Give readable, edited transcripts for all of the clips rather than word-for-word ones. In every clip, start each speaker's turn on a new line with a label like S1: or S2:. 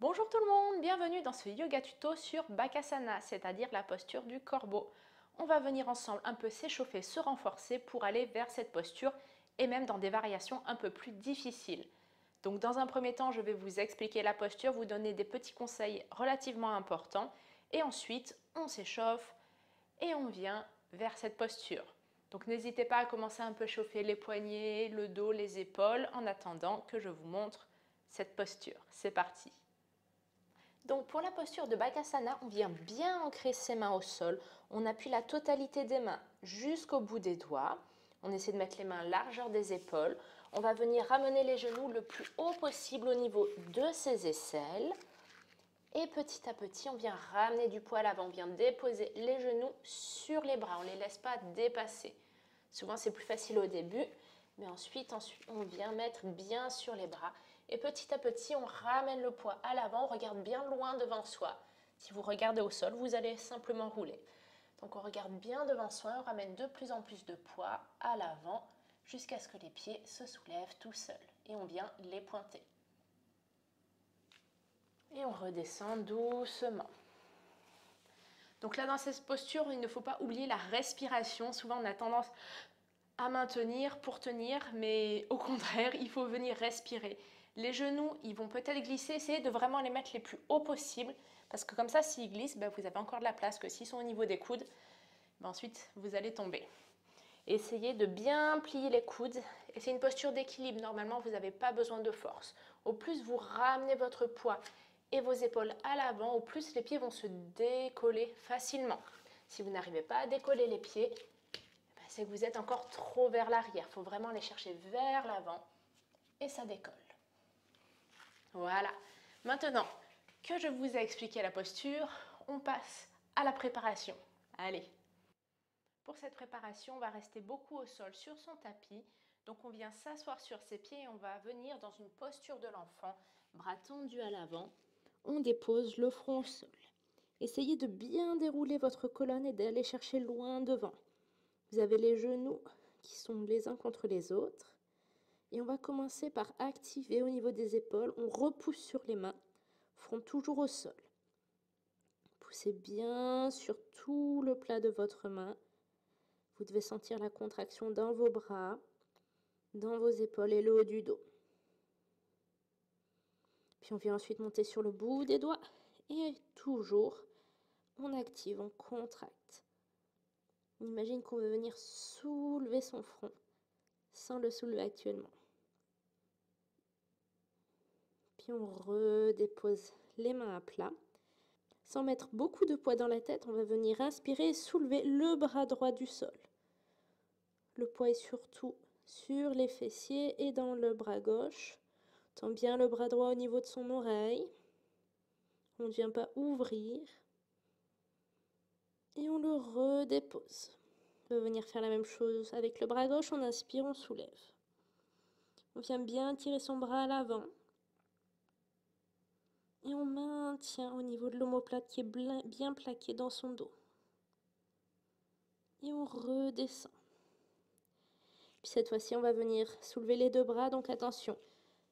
S1: Bonjour tout le monde, bienvenue dans ce yoga tuto sur Bakasana, c'est-à-dire la posture du corbeau. On va venir ensemble un peu s'échauffer, se renforcer pour aller vers cette posture et même dans des variations un peu plus difficiles. Donc dans un premier temps, je vais vous expliquer la posture, vous donner des petits conseils relativement importants et ensuite on s'échauffe et on vient vers cette posture. Donc n'hésitez pas à commencer à un peu chauffer les poignets, le dos, les épaules en attendant que je vous montre cette posture. C'est parti! Donc pour la posture de Bakasana, on vient bien ancrer ses mains au sol. On appuie la totalité des mains jusqu'au bout des doigts. On essaie de mettre les mains largeur des épaules. On va venir ramener les genoux le plus haut possible au niveau de ses aisselles. Et petit à petit, on vient ramener du poids à l'avant. On vient déposer les genoux sur les bras. On ne les laisse pas dépasser. Souvent, c'est plus facile au début, mais ensuite, on vient mettre bien sur les bras. Et petit à petit, on ramène le poids à l'avant. On regarde bien loin devant soi. Si vous regardez au sol, vous allez simplement rouler. Donc, on regarde bien devant soi. On ramène de plus en plus de poids à l'avant jusqu'à ce que les pieds se soulèvent tout seuls. Et on vient les pointer. Et on redescend doucement. Donc là, dans cette posture, il ne faut pas oublier la respiration. Souvent, on a tendance à maintenir pour tenir, mais au contraire, il faut venir respirer. Les genoux, ils vont peut-être glisser, essayez de vraiment les mettre les plus hauts possible, parce que comme ça, s'ils glissent, vous avez encore de la place, que s'ils sont au niveau des coudes, ensuite, vous allez tomber. Essayez de bien plier les coudes, et c'est une posture d'équilibre. Normalement, vous n'avez pas besoin de force. Au plus vous ramenez votre poids et vos épaules à l'avant, au plus les pieds vont se décoller facilement. Si vous n'arrivez pas à décoller les pieds, c'est que vous êtes encore trop vers l'arrière. Il faut vraiment les chercher vers l'avant et ça décolle. Voilà. Maintenant que je vous ai expliqué la posture, on passe à la préparation. Allez. Pour cette préparation, on va rester beaucoup au sol sur son tapis. Donc on vient s'asseoir sur ses pieds et on va venir dans une posture de l'enfant, bras tendus à l'avant. On dépose le front au sol. Essayez de bien dérouler votre colonne et d'aller chercher loin devant. Vous avez les genoux qui sont les uns contre les autres. Et on va commencer par activer au niveau des épaules. On repousse sur les mains, front toujours au sol. Poussez bien sur tout le plat de votre main. Vous devez sentir la contraction dans vos bras, dans vos épaules et le haut du dos. Puis on vient ensuite monter sur le bout des doigts. Et toujours, on active, on contracte. On imagine qu'on veut venir soulever son front sans le soulever actuellement. Puis on redépose les mains à plat. Sans mettre beaucoup de poids dans la tête, on va venir inspirer et soulever le bras droit du sol. Le poids est surtout sur les fessiers et dans le bras gauche. On tend bien le bras droit au niveau de son oreille. On ne vient pas ouvrir. Et on le redépose. On va venir faire la même chose avec le bras gauche. On inspire, on soulève. On vient bien tirer son bras à l'avant. Et on maintient au niveau de l'omoplate qui est bien plaqué dans son dos. Et on redescend. Puis cette fois-ci, on va venir soulever les deux bras. Donc attention,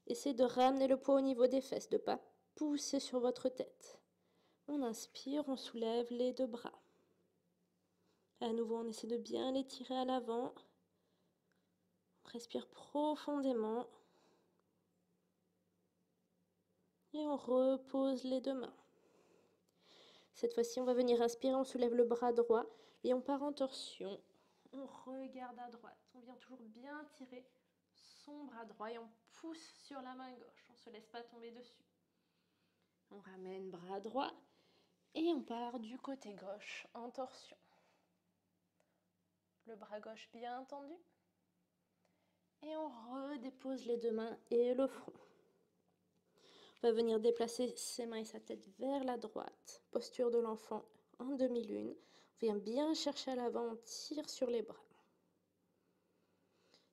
S1: essayez de ramener le poids au niveau des fesses, de ne pas pousser sur votre tête. On inspire, on soulève les deux bras. À nouveau, on essaie de bien les tirer à l'avant. On respire profondément. Et on repose les deux mains. Cette fois-ci, on va venir inspirer, on soulève le bras droit et on part en torsion. On regarde à droite. On vient toujours bien tirer son bras droit et on pousse sur la main gauche. On ne se laisse pas tomber dessus. On ramène bras droit et on part du côté gauche en torsion. Le bras gauche bien tendu. Et on redépose les deux mains et le front. On va venir déplacer ses mains et sa tête vers la droite. Posture de l'enfant en demi-lune. On vient bien chercher à l'avant, on tire sur les bras.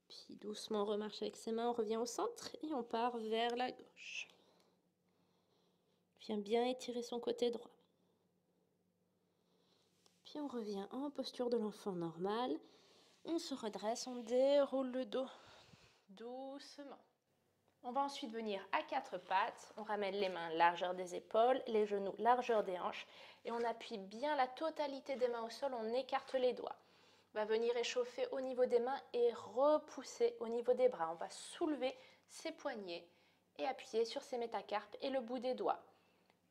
S1: Puis doucement, on remarche avec ses mains, on revient au centre et on part vers la gauche. On vient bien étirer son côté droit. Puis on revient en posture de l'enfant normal. On se redresse, on déroule le dos doucement. On va ensuite venir à quatre pattes. On ramène les mains largeur des épaules, les genoux largeur des hanches. Et on appuie bien la totalité des mains au sol, on écarte les doigts. On va venir échauffer au niveau des mains et repousser au niveau des bras. On va soulever ses poignets et appuyer sur ses métacarpes et le bout des doigts.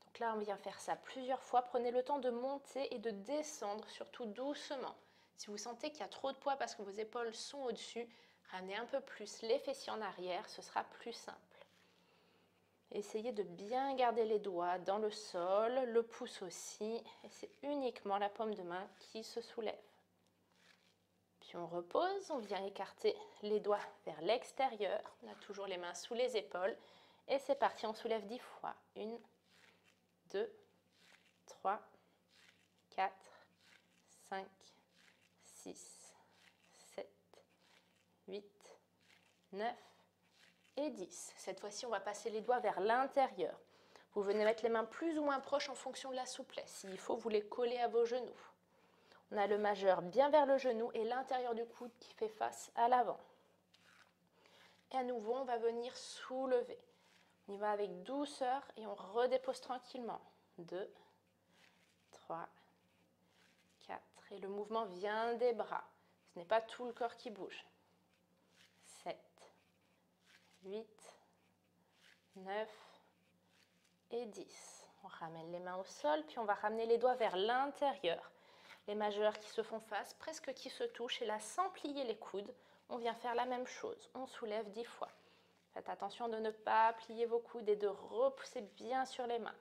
S1: Donc là, on vient faire ça plusieurs fois. Prenez le temps de monter et de descendre, surtout doucement. Si vous sentez qu'il y a trop de poids parce que vos épaules sont au-dessus, ramenez un peu plus les fessiers en arrière, ce sera plus simple. Essayez de bien garder les doigts dans le sol, le pouce aussi, et c'est uniquement la paume de main qui se soulève. Puis on repose, on vient écarter les doigts vers l'extérieur, on a toujours les mains sous les épaules, et c'est parti, on soulève 10 fois. 1, 2, 3, 4, 5, 6, 7, 8, 9 et 10. Cette fois-ci, on va passer les doigts vers l'intérieur. Vous venez mettre les mains plus ou moins proches en fonction de la souplesse. S'il faut, vous les collez à vos genoux. On a le majeur bien vers le genou et l'intérieur du coude qui fait face à l'avant. Et à nouveau, on va venir soulever. On y va avec douceur et on redépose tranquillement. 2, 3, 4. Et le mouvement vient des bras. Ce n'est pas tout le corps qui bouge. 7, 8, 9 et 10. On ramène les mains au sol, puis on va ramener les doigts vers l'intérieur. Les majeurs qui se font face, presque qui se touchent. Et là, sans plier les coudes, on vient faire la même chose. On soulève 10 fois. Faites attention de ne pas plier vos coudes et de repousser bien sur les mains.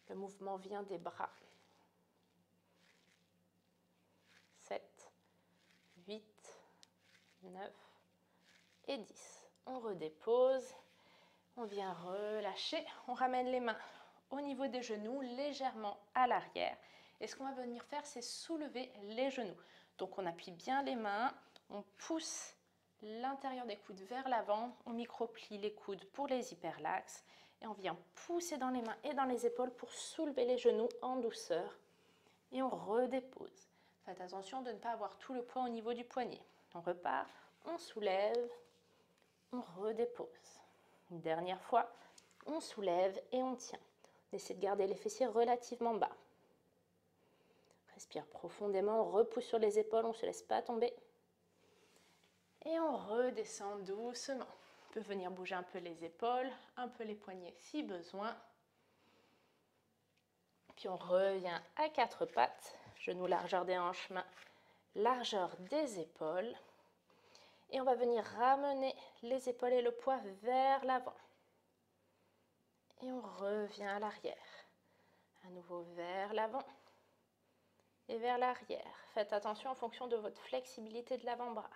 S1: Le mouvement vient des bras. 7, 8, 9 et 10. On redépose. On vient relâcher. On ramène les mains au niveau des genoux, légèrement à l'arrière. Et ce qu'on va venir faire, c'est soulever les genoux. Donc on appuie bien les mains, on pousse l'intérieur des coudes vers l'avant, on micro-plie les coudes pour les hyperlaxes et on vient pousser dans les mains et dans les épaules pour soulever les genoux en douceur et on redépose. Faites attention de ne pas avoir tout le poids au niveau du poignet. On repart, on soulève, on redépose. Une dernière fois, on soulève et on tient. On essaie de garder les fessiers relativement bas. Respire profondément, on repousse sur les épaules, on ne se laisse pas tomber. Et on redescend doucement. On peut venir bouger un peu les épaules, un peu les poignets si besoin. Puis on revient à quatre pattes, genoux largeur des hanches, mains largeur des épaules. Et on va venir ramener les épaules et le poids vers l'avant. Et on revient à l'arrière. À nouveau vers l'avant et vers l'arrière. Faites attention en fonction de votre flexibilité de l'avant-bras.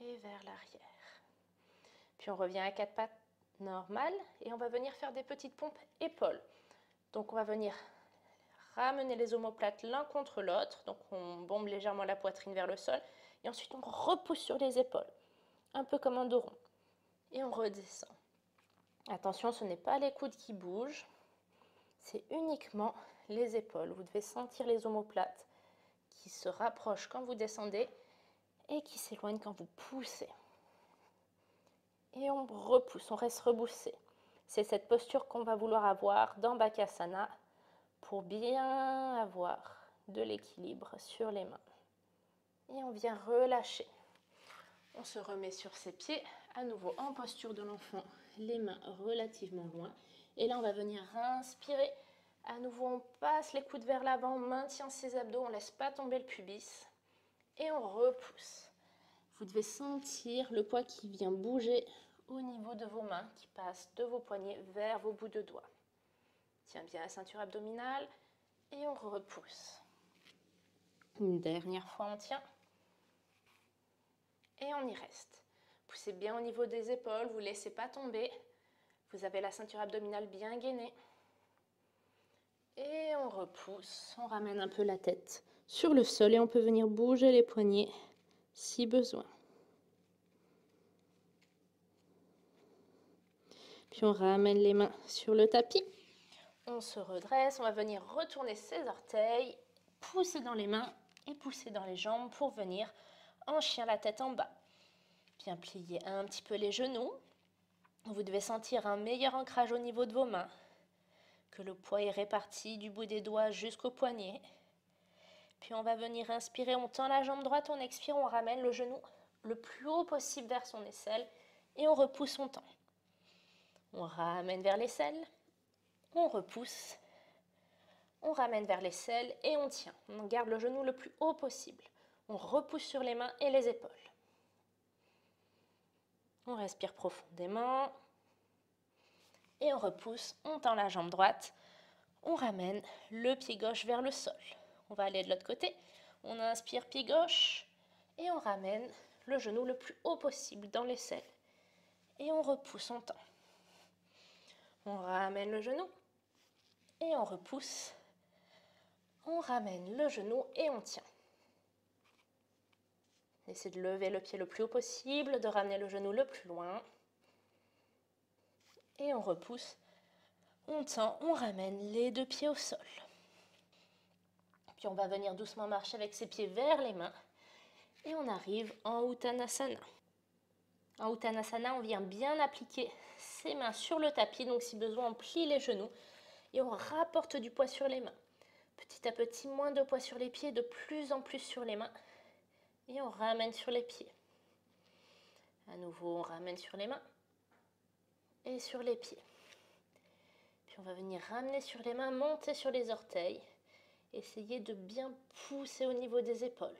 S1: Et vers l'arrière. Puis on revient à quatre pattes normales et on va venir faire des petites pompes épaules. Donc on va venir ramener les omoplates l'un contre l'autre. Donc on bombe légèrement la poitrine vers le sol. Et ensuite on repousse sur les épaules. Un peu comme un dos rond. Et on redescend. Attention, ce n'est pas les coudes qui bougent. C'est uniquement les épaules. Vous devez sentir les omoplates qui se rapprochent quand vous descendez et qui s'éloignent quand vous poussez. Et on repousse, on reste reboussé. C'est cette posture qu'on va vouloir avoir dans Bakasana pour bien avoir de l'équilibre sur les mains. Et on vient relâcher. On se remet sur ses pieds, à nouveau en posture de l'enfant, les mains relativement loin. Et là, on va venir inspirer. À nouveau, on passe les coudes vers l'avant, on maintient ses abdos, on ne laisse pas tomber le pubis. Et on repousse. Vous devez sentir le poids qui vient bouger au niveau de vos mains, qui passe de vos poignets vers vos bouts de doigts. Tiens bien la ceinture abdominale et on repousse. Une dernière fois, on tient. Et on y reste. Poussez bien au niveau des épaules, vous ne laissez pas tomber. Vous avez la ceinture abdominale bien gainée. Et on repousse, on ramène un peu la tête sur le sol et on peut venir bouger les poignets si besoin. Puis on ramène les mains sur le tapis. On se redresse, on va venir retourner ses orteils, pousser dans les mains et pousser dans les jambes pour venir en chien la tête en bas. Bien plier un petit peu les genoux. Vous devez sentir un meilleur ancrage au niveau de vos mains, que le poids est réparti du bout des doigts jusqu'au poignet. Puis on va venir inspirer, on tend la jambe droite, on expire, on ramène le genou le plus haut possible vers son aisselle et on repousse, on tend. On ramène vers l'aisselle, on repousse, on ramène vers l'aisselle et on tient. On garde le genou le plus haut possible. On repousse sur les mains et les épaules. On respire profondément et on repousse, on tend la jambe droite, on ramène le pied gauche vers le sol. On va aller de l'autre côté, on inspire pied gauche et on ramène le genou le plus haut possible dans l'aisselle. Et on repousse, on tend. On ramène le genou et on repousse. On ramène le genou et on tient. Essayez de lever le pied le plus haut possible, de ramener le genou le plus loin. Et on repousse, on tend, on ramène les deux pieds au sol. Puis on va venir doucement marcher avec ses pieds vers les mains. Et on arrive en Uttanasana. En Uttanasana, on vient bien appliquer ses mains sur le tapis. Donc si besoin, on plie les genoux et on rapporte du poids sur les mains. Petit à petit, moins de poids sur les pieds, de plus en plus sur les mains. Et on ramène sur les pieds. À nouveau, on ramène sur les mains et sur les pieds. Puis on va venir ramener sur les mains, monter sur les orteils. Essayez de bien pousser au niveau des épaules.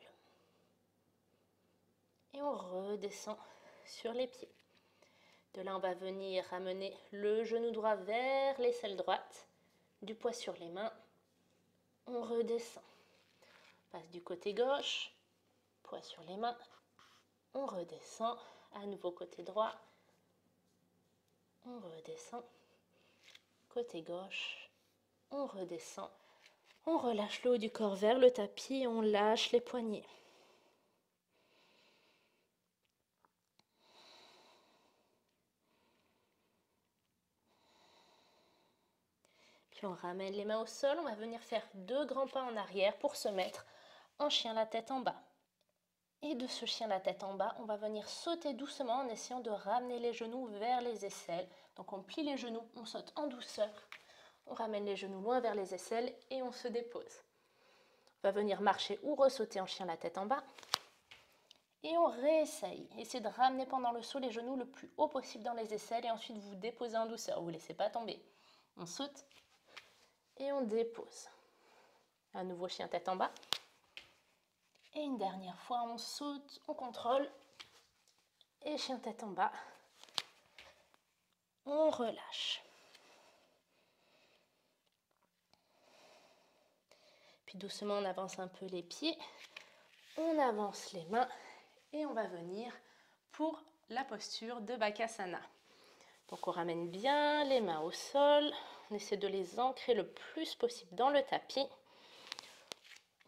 S1: Et on redescend sur les pieds. De là, on va venir ramener le genou droit vers l'aisselle droite. Du poids sur les mains. On redescend. On passe du côté gauche. Poids sur les mains. On redescend. À nouveau côté droit. On redescend. Côté gauche. On redescend. On relâche le haut du corps vers le tapis. On lâche les poignets. Puis on ramène les mains au sol. On va venir faire 2 grands pas en arrière pour se mettre en chien la tête en bas. Et de ce chien la tête en bas, on va venir sauter doucement en essayant de ramener les genoux vers les aisselles. Donc on plie les genoux, on saute en douceur. On ramène les genoux loin vers les aisselles et on se dépose. On va venir marcher ou ressauter en chien la tête en bas. Et on réessaye. Essayez de ramener pendant le saut les genoux le plus haut possible dans les aisselles et ensuite vous déposez en douceur. Vous ne laissez pas tomber. On saute et on dépose. À nouveau chien tête en bas. Et une dernière fois, on saute, on contrôle. Et chien tête en bas. On relâche. Puis doucement, on avance un peu les pieds. On avance les mains. Et on va venir pour la posture de Bakasana. Donc on ramène bien les mains au sol. On essaie de les ancrer le plus possible dans le tapis.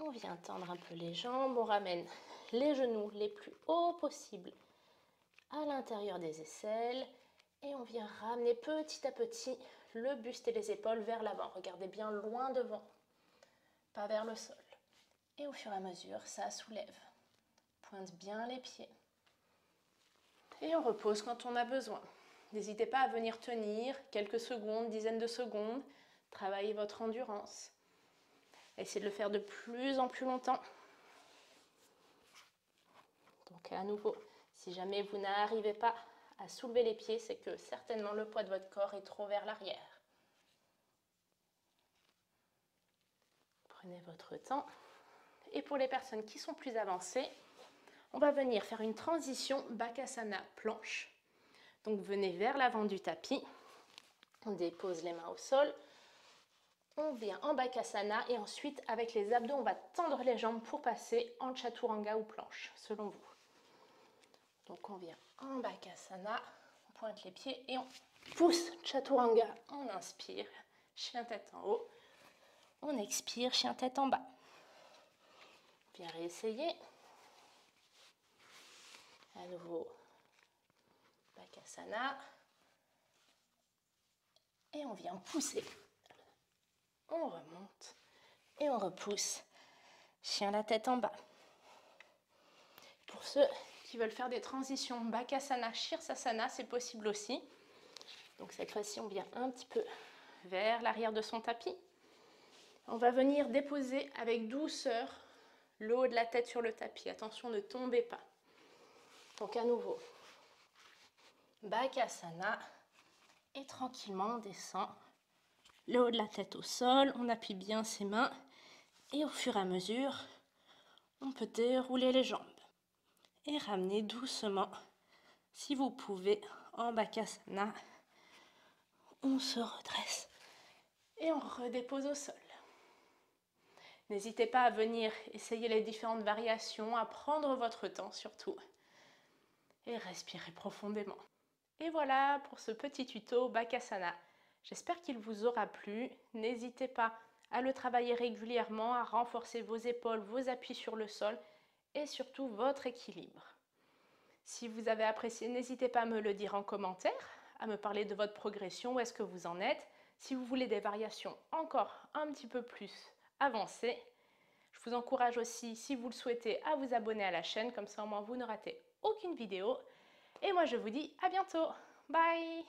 S1: On vient tendre un peu les jambes, on ramène les genoux les plus hauts possible à l'intérieur des aisselles et on vient ramener petit à petit le buste et les épaules vers l'avant. Regardez bien loin devant, pas vers le sol. Et au fur et à mesure, ça soulève. Pointe bien les pieds. Et on repose quand on a besoin. N'hésitez pas à venir tenir quelques secondes, dizaines de secondes. Travaillez votre endurance. Essayez de le faire de plus en plus longtemps. Donc à nouveau, si jamais vous n'arrivez pas à soulever les pieds, c'est que certainement le poids de votre corps est trop vers l'arrière. Prenez votre temps. Et pour les personnes qui sont plus avancées, on va venir faire une transition Bakasana planche. Donc venez vers l'avant du tapis. On dépose les mains au sol. On vient en Bakasana et ensuite, avec les abdos, on va tendre les jambes pour passer en Chaturanga ou planche, selon vous. Donc, on vient en Bakasana, on pointe les pieds et on pousse Chaturanga. On inspire, chien tête en haut. On expire, chien tête en bas. Bien réessayer. À nouveau, Bakasana. Et on vient pousser. On remonte et on repousse. Chien la tête en bas. Pour ceux qui veulent faire des transitions Bakasana, Shirsasana, c'est possible aussi. Donc cette fois-ci, on vient un petit peu vers l'arrière de son tapis. On va venir déposer avec douceur le haut de la tête sur le tapis. Attention, ne tombez pas. Donc à nouveau, Bakasana. Et tranquillement, on descend le haut de la tête au sol. On appuie bien ses mains. Et au fur et à mesure, on peut dérouler les jambes. Et ramener doucement, si vous pouvez, en Bakasana. On se redresse et on redépose au sol. N'hésitez pas à venir essayer les différentes variations, à prendre votre temps surtout. Et respirez profondément. Et voilà pour ce petit tuto Bakasana. J'espère qu'il vous aura plu. N'hésitez pas à le travailler régulièrement, à renforcer vos épaules, vos appuis sur le sol et surtout votre équilibre. Si vous avez apprécié, n'hésitez pas à me le dire en commentaire, à me parler de votre progression, où est-ce que vous en êtes. Si vous voulez des variations encore un petit peu plus avancées, je vous encourage aussi, si vous le souhaitez, à vous abonner à la chaîne, comme ça au moins vous ne ratez aucune vidéo. Et moi je vous dis à bientôt. Bye!